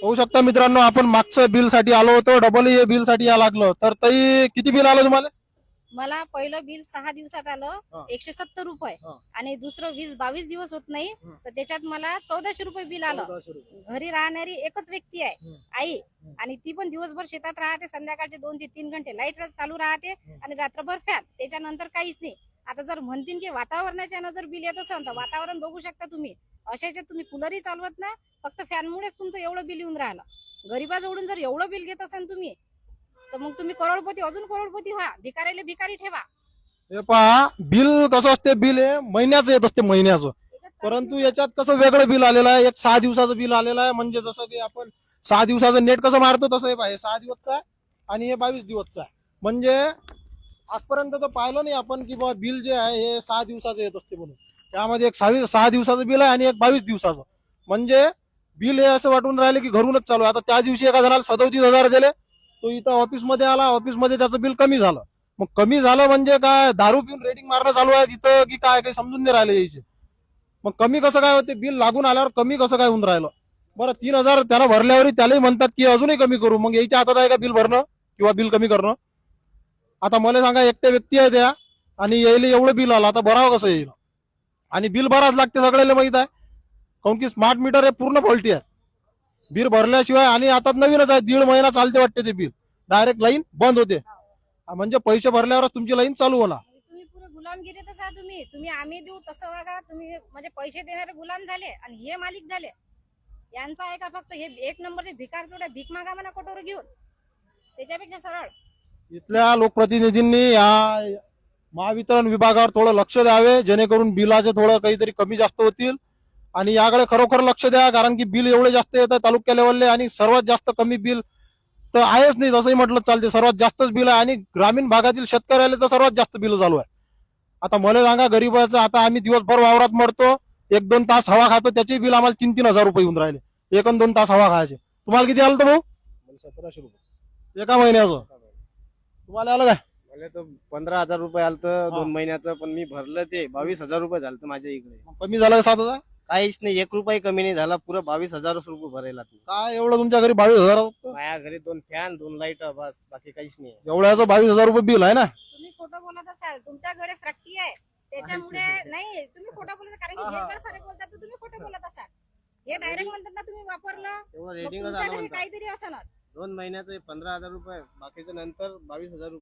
होऊ शकता मित्रांनो, आपण मागचं बिल साठी आलो होतो, डबल हे बिल साठी या लागलो. तर ताई किती बिल आलं तुम्हाला? मला पहिलं बिल 6 दिवसात आलं हा. 170 रुपये हा. आणि दुसरं 20-22 दिवस होत नाही हं. तर त्याच्यात मला 1400 रुपये बिल आलं. 1400 रुपये. घरी राहणारी एकच व्यक्ती आहे, हं. आई, हं. आणि ती पण दिवसभर शेतात राहते, संध्याकाळचे 2 ते 3 घंटे लाईट चालू राहते हं. आणि रात्रभर फॅन, त्याच्यानंतर काहीच नाही. आता जर म्हणतील की वातावरणाच्या जर बिल येत असेल तर वातावरण बघू शकता तुम्ही. अशाच्यात तुम्ही कूलरही चालवत ना, फक्त फॅनमुळेच तुमचं एवढं बिल येऊन राहिलं. गरिबाजवळून जर एवढं बिल घेत असाल तुम्ही तर मग तुम्ही करोडपती, अजून करोडपती व्हा, भिकारीला भिकारी ठेवा. हे पहा, बिल कसं असते, बिल हे महिन्याचं येत असते, महिन्याचं. परंतु याच्यात कसं वेगळं बिल आलेलं आहे, एक 6 दिवसाचं बिल आलेलं आहे. म्हणजे जसं की आपण 6 दिवसाचं नेट कसं मारतो तसं हे पहा, हे 6 दिवसचं आहे आणि हे 22 दिवसचं आहे. म्हणजे आजपर्यंत तर पाहिलं नाही आपण की बाबा बिल जे आहे हे 6 दिवसाचं येत असते म्हणून. त्यामध्ये एक 6 दिवसाचं बिल आहे आणि एक 22 दिवसाचं. म्हणजे बिल हे असं वाटून राहिले की घरूनच चालू आहे. आता त्या दिवशी एका जणाला 37,000 दिले, तो इथं ऑफिसमध्ये आला, ऑफिसमध्ये त्याचं बिल कमी झालं. मग कमी झालं म्हणजे काय, दारू पिऊन रेटिंग मारणं चालू आहे तिथं की काय, काही समजून नाही राहिले यायचे. मग कमी कसं काय होते, बिल लागून आल्यावर कमी कसं काय होऊन राहिलं? बरं 3,000 त्याला भरल्यावर त्यालाही म्हणतात की अजूनही कमी करू. मग याच्या हातात आहे का बिल भरणं किंवा बिल कमी करणं? आता मला सांगा, एकट्या व्यक्ती आहे त्या आणि यायला एवढं बिल आलं, आता भरावं कसं येईल? आणि बिल भरावंच लागते, सगळ्याला माहित आहे. काऊन की स्मार्ट मीटर हे पूर्ण फॉल्टी आहे. बिल भरल्याशिवाय, आणि आता नवीनच आहे, 1.5 महिना चालते वाटते ते बिल, डायरेक्ट लाईन बंद होते. म्हणजे पैसे भरल्यावरच तुमची लाईन चालू होणार. तुम्ही पुरे गुलामगिरीतच आहात. तुम्ही आम्ही देऊ तसं वागा. तुम्ही म्हणजे पैसे देणारे गुलाम झाले आणि हे मालिक झाले. यांचं आहे का फक्त हे एक नंबरचे भिकार जोड्या, भीक मागा म्हणा कटोर घेऊन, त्याच्यापेक्षा सरळ. इथल्या लोकप्रतिनिधींनी या महावितरण विभागावर थोडं लक्ष द्यावे, जेणेकरून बिलाचे थोडं काहीतरी कमी जास्त होतील. आणि याकडे खरोखर लक्ष द्या, कारण की बिल एवढे जास्त येतात तालुक्या लेवलले, आणि सर्वात जास्त कमी बिल तर आहेच नाही तसंही म्हटलं चालते, सर्वात जास्तच बिल आहे. आणि ग्रामीण भागातील शेतकऱ्याला तर सर्वात जास्त बिल चालू आहे. आता मला सांगा, गरीबाचं, आता आम्ही दिवसभर वावरात मरतो, 1-2 तास हवा खातो, त्याचे बिल आम्हाला 3-3 हजार रुपये येऊन राहिले, 1-2 तास हवा खायचे. तुम्हाला किती आलं तर भाऊ? 1700 रुपये एका महिन्याचं तुम्हाला आलं काय? मला तर 15,000 रुपये आलं तर 2 महिन्याचं, पण मी भरलं ते 22,000 रुपये झालं माझ्या इकडे. कमी झालं 7,000? काहीच नाही, 1 रुपये कमी नाही झाला, पुरं 22,000 रुपये भरायला. काय एवढं तुमच्या घरी 22,000? माझ्या घरी 2 फॅन 2 लाईट, बस, बाकी काहीच नाही. एवढ्याचं 22,000 रुपये बिल आहे ना? तुम्ही खोटं बोलत असाल, तुमच्याकडे फॅक्टरी आहे त्याच्यामुळे. नाही, तुम्ही खोटं बोलत, कारण की हे जर खरं बोलतात तर तुम्ही खोटं बोलत असाल. हे डायरेक्ट म्हणतात ना तुम्ही वापरलं, तेवढं मग रेटिंग तुमच्या झालं घरी म्हणतात. काहीतरी असणच. 2 महिन्याचं 15,000 रुपये, बाकीचं नंतर 22,000 रुपये.